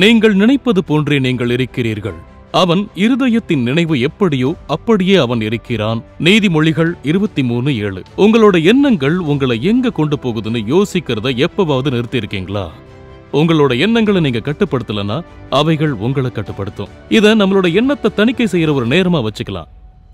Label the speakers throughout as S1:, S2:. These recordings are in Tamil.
S1: நீங்கள் நினைப்பது போன்றே நீங்கள் இருக்கிறீர்கள். அவன் இருதயத்தின் நினைவு எப்படியோ அப்படியே அவன் இருக்கிறான். நீதிமொழிகள் 23:7. உங்களோட எண்ணங்கள் உங்களை எங்க கொண்டு போகுதுன்னு யோசிக்கிறத எப்பவாவது நிறுத்தி இருக்கீங்களா? உங்களோட எண்ணங்களை நீங்க கட்டுப்படுத்தலனா அவைகள் உங்களை கட்டுப்படுத்தும். இத நம்மளோட எண்ணத்தை தணிக்கை செய்யற ஒரு நேரமா வச்சுக்கலாம்.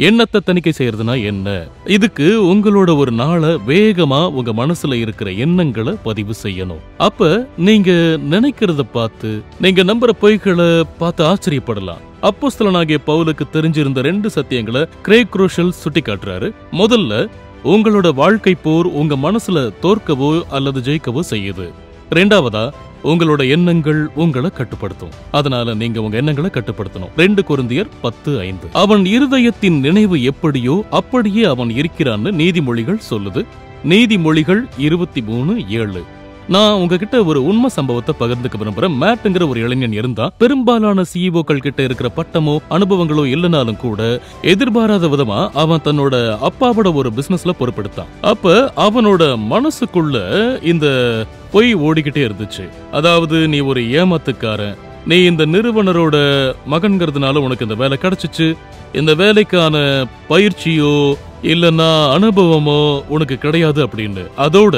S1: எண்ணத்தை தணிக்கை செய்யறதுனா என்ன? இதுக்கு உங்களோட ஒரு நாளை வேகமா உங்க மனசுல இருக்கிற எண்ணங்களை பதிவு செய்யணும். அப்ப நீங்க நினைக்கிறத பார்த்து, நீங்க நம்புற பொய்களை பார்த்து ஆச்சரியப்படலாம். அப்போஸ்தலனாகிய பவுலுக்கு தெரிஞ்சிருந்த 2 சத்தியங்களை கிரேக் ரோஷல் சுட்டி காட்டுறாரு. முதல்ல, உங்களோட வாழ்க்கை போர் உங்க மனசுல தோற்கவோ அல்லது ஜெயிக்கவோ செய்யுது. இரண்டாவதா, உங்களோட எண்ணங்கள் உங்களை கட்டுப்படுத்தும். அதனால நீங்க உங்க எண்ணங்களை கட்டுப்படுத்தணும். 2 கொரிந்தியர் 10:5. அவன் இருதயத்தின் நினைவு எப்படியோ அப்படியே அவன் இருக்கிறான்னு நீதிமொழிகள் சொல்லுது. நீதிமொழிகள் 23:7. நான் உங்ககிட்ட ஒரு உண்மை சம்பவத்தை பகிர்ந்துக்க விரும்புறேன். மேட்ங்கிற ஒரு இளைஞன் இருந்தா, பெரும்பாலான சிஇஓக்கள் கிட்ட இருக்கிற பட்டமோ அனுபவங்களோ இல்லைனாலும் கூட எதிர்பாராத விதமா அவன் தன்னோட அப்பாவோட ஒரு பிசினஸ்ல பொறுப்பெடுத்தான். அப்ப அவனோட மனசுக்குள்ள இந்த பொய் ஓடிக்கிட்டே இருந்துச்சு. அதாவது, நீ ஒரு ஏமாத்துக்காரன், நீ இந்த நிறுவனரோட மகன்கிறதுனால உனக்கு இந்த வேலை கிடைச்சிச்சு, இந்த வேலைக்கான பயிற்சியோ இல்லைன்னா அனுபவமோ உனக்கு கிடையாது அப்படின்னு. அதோட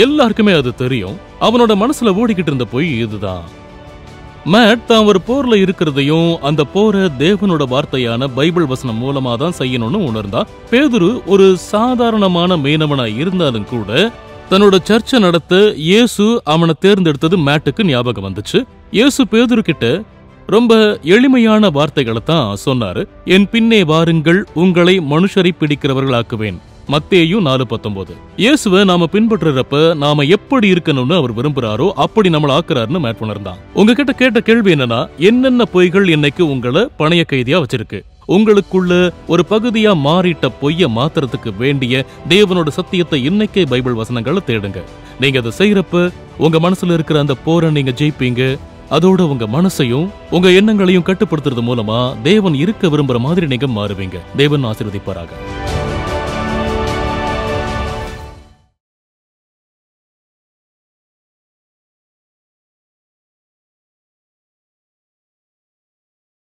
S1: எல்லாருக்குமே அது தெரியும். அவனோட மனசுல ஓடிக்கிட்டு இருந்த பொய் இதுதான். மேட் தான் ஒரு போர்ல இருக்கிறதையும் அந்த போரை தேவனோட வார்த்தையான பைபிள் வசனம் மூலமா தான் செய்யணும்னு உணர்ந்தா. பேதுரு ஒரு சாதாரணமான மீனவனா இருந்தாலும் கூட தன்னோட சர்ச்சை நடத்த இயேசு அவனை தேர்ந்தெடுத்தது மேட்டுக்கு ஞாபகம் வந்துச்சு. இயேசு பேதுரு கிட்ட ரொம்ப எளிமையான வார்த்தைகளை தான் சொன்னாரு. என் பின்னே வாருங்கள், உங்களை மனுஷரை பிடிக்கிறவர்களாக்குவேன். மத்தேயு 4:19. இயேசுவை நாம பின்பற்றுறப்ப நாம எப்படி இருக்கணும்னு அவர் விரும்புறாரோ அப்படி நம்மள ஆக்குறாருன்னு மேட் உணர்ந்தான். உங்ககிட்ட கேட்ட கேள்வி என்னன்னா, என்னென்ன பொய்கள் இன்னைக்கு உங்களை பணைய கைதியா வச்சிருக்கு? உங்களுக்குள்ள ஒரு பகுதியா மாறிட்ட பொய்ய மாத்துறதுக்கு வேண்டிய தேவனோட சத்தியத்தை இன்னைக்கே பைபிள் வசனங்களை தேடுங்க. நீங்க அதை செய்யறப்ப உங்க மனசுல இருக்கிற அந்த போரை நீங்க ஜெயிப்பீங்க. அதோட உங்க மனசையும் உங்க எண்ணங்களையும் கட்டுப்படுத்துறது மூலமா தேவன் இருக்க விரும்புற மாதிரி நீங்க மாறுவீங்க. தேவன் ஆசீர்வதிப்பாராக.